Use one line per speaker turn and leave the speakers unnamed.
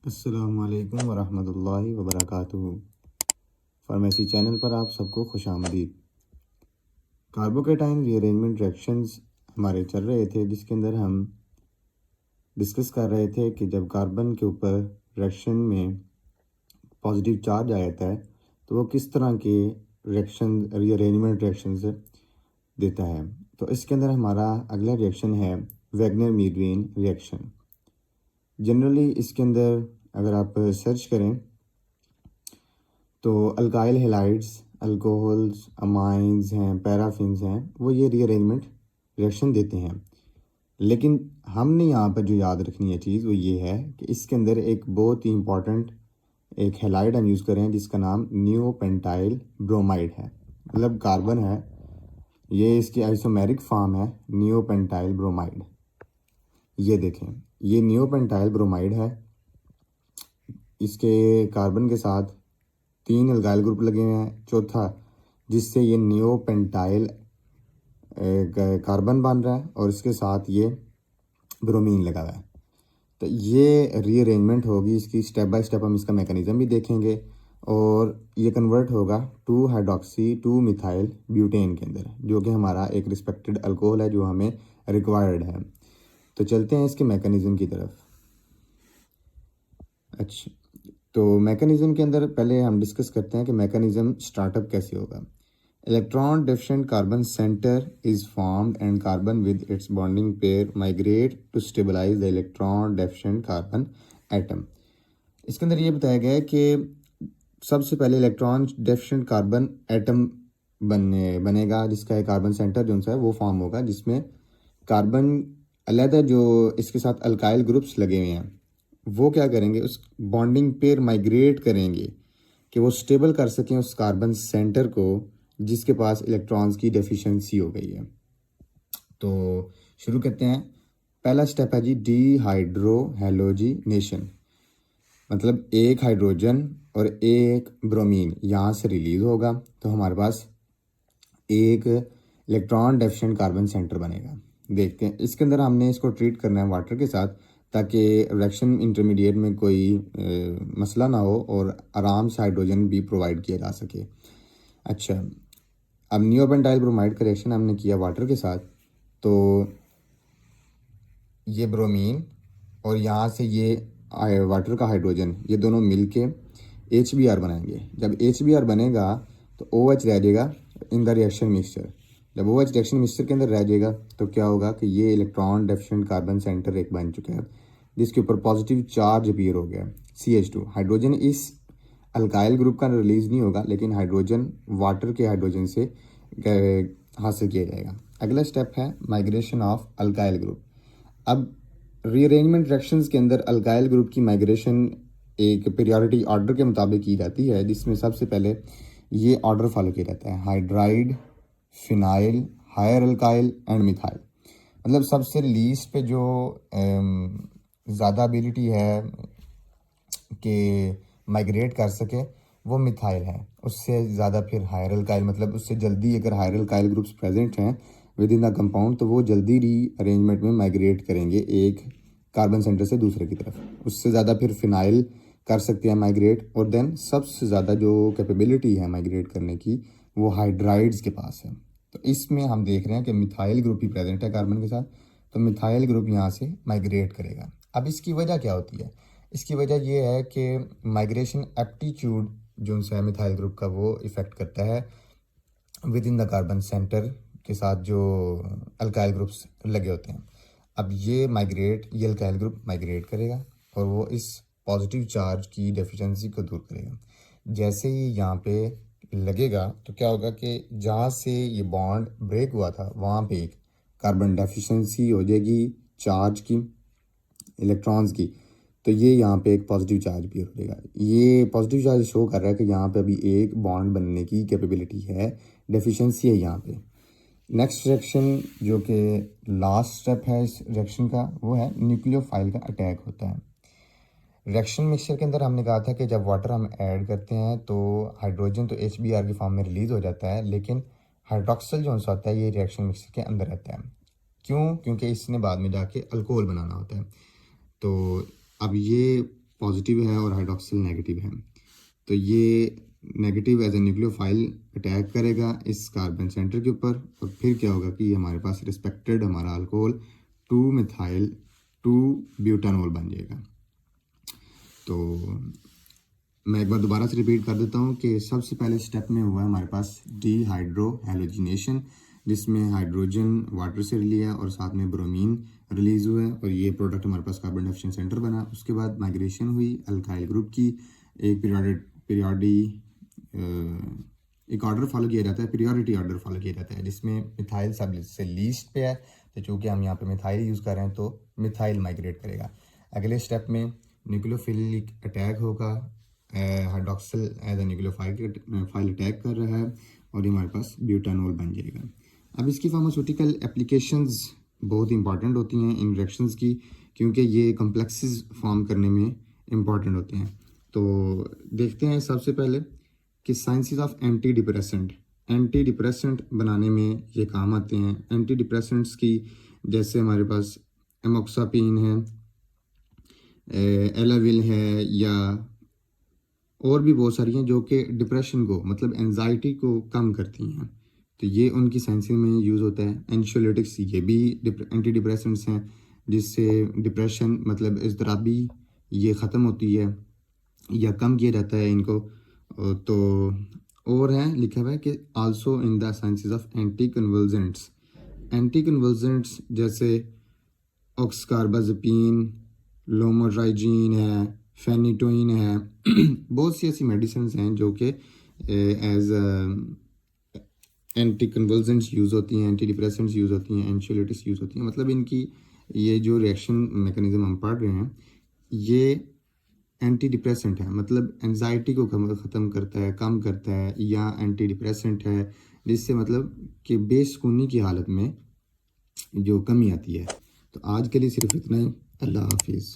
अस्सलामुअलैकुम वरहमतुल्लाहि वबरकातुहू। Pharmacy channel पर आप सबको खुशामदीद। कार्बोकेटाइन रीअरेंजमेंट रिएक्शंस हमारे चल रहे थे, जिसके अंदर हम डिस्कस कर रहे थे कि जब कार्बन के ऊपर रिएक्शन में पॉजिटिव चार्ज आ जाता है तो वो किस तरह के रिएक्शन रीअरेंजमेंट रिएक्शंस देता है। तो इसके अंदर हमारा अगला रिएक्शन है वैगनर मीथेन रिएक्शन। जनरली इसके अंदर अगर आप सर्च करें तो अल्काइल हेलाइड्स, अल्कोहल्स, अमाइंस हैं, पैराफिन्स हैं, वो ये रीअरेंजमेंट रिएक्शन देते हैं। लेकिन हमने यहाँ पर जो याद रखनी है चीज़ वो ये है कि इसके अंदर एक बहुत ही इम्पॉर्टेंट एक हेलाइड हम यूज़ कर रहे हैं जिसका नाम नियोपेंटाइल ब्रोमाइड है। मतलब कार्बन है, ये इसकी आइसोमेरिक फॉर्म है नियोपेंटाइल ब्रोमाइड। ये देखें, ये नियोपेंटाइल ब्रोमाइड है। इसके कार्बन के साथ 3 अल्काइल ग्रुप लगे हुए हैं, चौथा जिससे ये नियोपेंटाइल कार्बन बन रहा है और इसके साथ ये ब्रोमीन लगा हुआ है। तो ये रीअरेंजमेंट होगी इसकी, स्टेप बाय स्टेप हम इसका मैकेनिज्म भी देखेंगे और ये कन्वर्ट होगा 2 हाइड्रोक्सी 2 मिथाइल ब्यूटेन के अंदर, जो कि हमारा एक रिस्पेक्टेड अल्कोहल है जो हमें रिक्वायर्ड है। तो चलते हैं इसके मैकेनिज्म की तरफ। अच्छा, तो मैकेनिज्म के अंदर पहले हम डिस्कस करते हैं कि मैकेनिज्म स्टार्टअप कैसे होगा। Electron deficient carbon centre is formed and carbon with its bonding pair migrate to stabilise the electron deficient carbon atom. इसके अंदर ये बताया गया है कि सबसे पहले इलेक्ट्रॉन डेफिशिएंट कार्बन एटम बनेगा, जिसका है कार्बन सेंटर जो सा है वो फॉर्म होगा, जिसमें कार्बन अलहदा जो इसके साथ अल्काइल ग्रुप्स लगे हुए हैं वो क्या करेंगे, उस बॉन्डिंग पेयर माइग्रेट करेंगे कि वो स्टेबल कर सकें उस कार्बन सेंटर को जिसके पास इलेक्ट्रॉन्स की डेफिशिएंसी हो गई है। तो शुरू करते हैं। पहला स्टेप है जी डीहाइड्रो हैलोजिनेशन, मतलब एक हाइड्रोजन और एक ब्रोमीन यहाँ से रिलीज होगा तो हमारे पास एक इलेक्ट्रॉन डेफिशिएंट कार्बन सेंटर बनेगा। देखते हैं, इसके अंदर हमने इसको ट्रीट करना है वाटर के साथ ताकि रिएक्शन इंटरमीडिएट में कोई मसला ना हो और आराम से हाइड्रोजन भी प्रोवाइड किया जा सके। अच्छा, अब नियोपेंटाइल ब्रोमाइड का रिएक्शन हमने किया वाटर के साथ, तो ये ब्रोमीन और यहाँ से ये वाटर का हाइड्रोजन, ये दोनों मिलके HBr बनाएंगे। जब HBr बनेगा तो OH रह जाएगा इन द रिएक्शन मिक्सचर। जब OH रिएक्शन मिक्सचर के अंदर रह जाएगा तो क्या होगा कि ये इलेक्ट्रॉन डेफिशिएंट कार्बन सेंटर एक बन चुका है जिसके ऊपर पॉजिटिव चार्ज अपीयर हो गया CH2। हाइड्रोजन इस अल्काइल ग्रुप का रिलीज नहीं होगा, लेकिन हाइड्रोजन वाटर के हाइड्रोजन से हासिल किया जाएगा। अगला स्टेप है माइग्रेशन ऑफ अल्काइल ग्रुप। अब रीअरेंजमेंट रिएक्शंस के अंदर अल्काइल ग्रुप की माइग्रेशन एक पीरियोडिक ऑर्डर के मुताबिक की जाती है, जिसमें सबसे पहले ये ऑर्डर फॉलो किया जाता है hydride, phenyl, higher alkyl and methyl. मतलब सबसे लीस्ट पे जो ज़्यादा एबिलिटी है कि माइग्रेट कर सके वो मिथाइल है, उससे ज़्यादा फिर हायर अल्काइल, मतलब उससे जल्दी अगर हायर अल्काइल ग्रुप्स प्रेजेंट हैं विद इन द कंपाउंड तो वो जल्दी री अरेंजमेंट में माइग्रेट करेंगे एक कार्बन सेंटर से दूसरे की तरफ। उससे ज़्यादा फिर फिनाइल कर सकते हैं माइग्रेट, और देन सबसे ज़्यादा जो कैपेबिलिटी है माइग्रेट करने की वो हाइड्राइड्स के पास है। तो इसमें हम देख रहे हैं कि मिथाइल ग्रुप ही प्रेजेंट है कार्बन के साथ, तो मिथाइल ग्रुप यहाँ से माइग्रेट करेगा। अब इसकी वजह क्या होती है? इसकी वजह ये है कि माइग्रेशन एप्टीट्यूड जो है मिथाइल ग्रुप का वो इफ़ेक्ट करता है with in the carbon centre के साथ जो अल्काइल ग्रुप्स लगे होते हैं। अब ये अल्काइल ग्रुप माइग्रेट करेगा और वो इस पॉजिटिव चार्ज की डेफिशिएंसी को दूर करेगा। जैसे ही यहाँ पे लगेगा तो क्या होगा कि जहाँ से ये बॉन्ड ब्रेक हुआ था वहाँ पे एक कार्बन डेफिशिएंसी हो जाएगी चार्ज की, इलेक्ट्रॉन्स की। तो ये यहाँ पे एक पॉजिटिव चार्ज भी हो जाएगा। ये पॉजिटिव चार्ज शो कर रहा है कि यहाँ पे अभी एक बॉन्ड बनने की कैपेबिलिटी है, डेफिशिएंसी है यहाँ पे। नेक्स्ट रिएक्शन जो कि लास्ट स्टेप है इस रिएक्शन का वो है न्यूक्लियोफाइल का अटैक होता है। रिएक्शन मिक्सचर के अंदर हमने कहा था कि जब वाटर हम ऐड करते हैं तो हाइड्रोजन तो HBr की फॉर्म में रिलीज हो जाता है, लेकिन हाइड्रोक्सिल जो होता है ये रिएक्शन मिक्सचर के अंदर रहता है। क्यों? क्योंकि इसने बाद में जाके अल्कोहल बनाना होता है। तो अब ये पॉजिटिव है और हाइड्रोक्सिल नेगेटिव है। तो ये negative as a nucleophile attack करेगा इस कार्बन सेंटर के ऊपर, और फिर क्या होगा कि हमारे पास रिस्पेक्टेड हमारा अल्कोहल 2 मिथाइल 2 ब्यूटानॉल बन जाएगा। तो मैं एक बार दोबारा से रिपीट कर देता हूँ कि सबसे पहले स्टेप में हुआ है हमारे पास डीहाइड्रोहैलोजिनेशन, जिसमें हाइड्रोजन वाटर से लिया और साथ में ब्रोमीन रिलीज़ हुआ है, और ये प्रोडक्ट हमारे पास कार्बन डेफिशिएंट सेंटर बना। उसके बाद माइग्रेशन हुई अल्काइल ग्रुप की, एक एक ऑर्डर फॉलो किया जाता है, पीरियोडिटी ऑर्डर फॉलो किया जाता है, जिसमें मिथाइल सब से लीस्ट पे है। तो चूँकि हम यहाँ पे मिथाइल यूज़ कर रहे हैं तो मिथाइल माइग्रेट करेगा। अगले स्टेप में न्यूक्लियोफिलिक अटैक होगा, hydroxyl as a nucleophile attack कर रहा है, और ये हमारे पास ब्यूटानॉल बन जाएगा। अब इसकी फार्मास्यूटिकल एप्लीकेशंस बहुत इंपॉर्टेंट होती हैं इन रिएक्शंस की, क्योंकि ये कम्प्लेक्सेस फॉर्म करने में इम्पॉर्टेंट होते हैं। तो देखते हैं सबसे पहले कि साइंसेस ऑफ एंटी डिप्रेसेंट बनाने में ये काम आते हैं। एंटी डिप्रेसेंट्स की जैसे हमारे पास एमोक्सापिन है, एलाविल है, या और भी बहुत सारी हैं जो कि डिप्रेशन को मतलब एंजाइटी को कम करती हैं। तो ये उनकी साइंस में यूज़ होता है। एंक्सियोलिटिक्स ये भी एंटी डिप्रेसेंट्स हैं, जिससे डिप्रेशन मतलब इज़्तिराबी ये ख़त्म होती है या कम किया जाता है इनको। तो और है लिखा हुआ है कि also in the sciences of anticonvulsants जैसे ऑक्सकार्बाजेपिन, लोमोट्राइजीन है, फेनिटोइन है बहुत सी ऐसी मेडिसिन हैं जो कि एज एंटी कन्वल्जेंट्स यूज़ होती हैं, एंटी डिप्रेसेंट्स यूज़ होती हैं, एंक्सियोलिटिक्स यूज़ होती हैं। मतलब इनकी ये जो रिएक्शन मैकेनिज्म हम पढ़ रहे हैं ये एंटी डिप्रेसेंट है, मतलब एंजाइटी को ख़त्म करता है, कम करता है, या एंटी डिप्रेसेंट है जिससे मतलब कि बेसुकूनी की हालत में जो कमी आती है। तो आज के लिए सिर्फ इतना ही। अल्लाह हाफिज़।